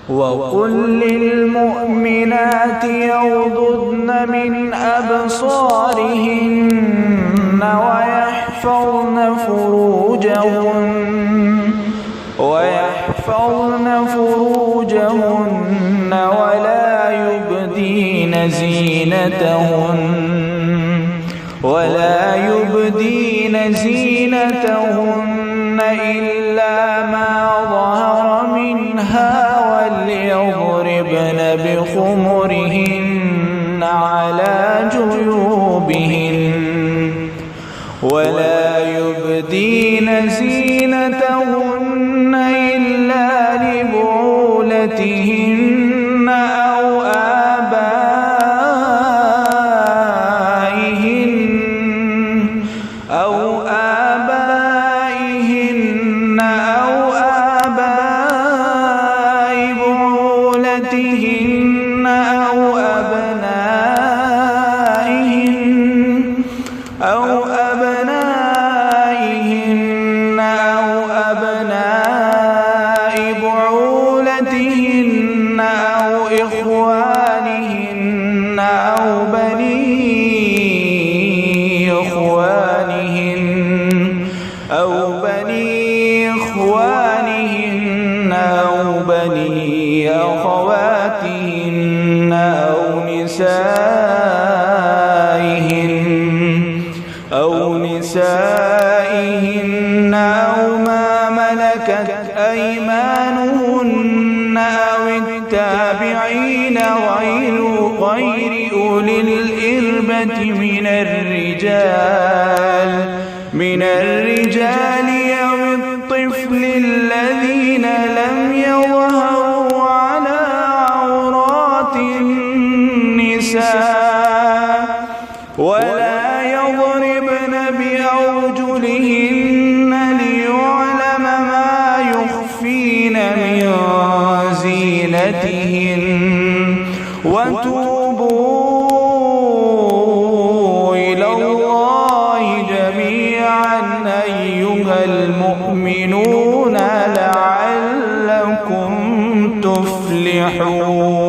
وقل للمؤمنات يغضضن من أبصارهن ويحفظن فروجهن ولا يبدين زينتهن إلا ما ظهر منها وليضربن بخمرهن على جيوبهن ولا يبدين زينتهن إلا لبعولتهن أو آبائهن أو آباء بعولتهن أو أبنائهن أو أبناء بعولتهن أو إخوانهن أو بني إخوانهن أو بني أخواتهن أو نسائهن أو ما ملكت أيمانهن أو التابعين غير أولي الإربة من الرجال أو الطفل الذين لم يظهروا على عورات النساء ولا يضربن بأرجلهن ليعلم ما يخفين من زينتهن وتوبوا إلى الله جميعا أيها المؤمنون لعلكم تفلحون.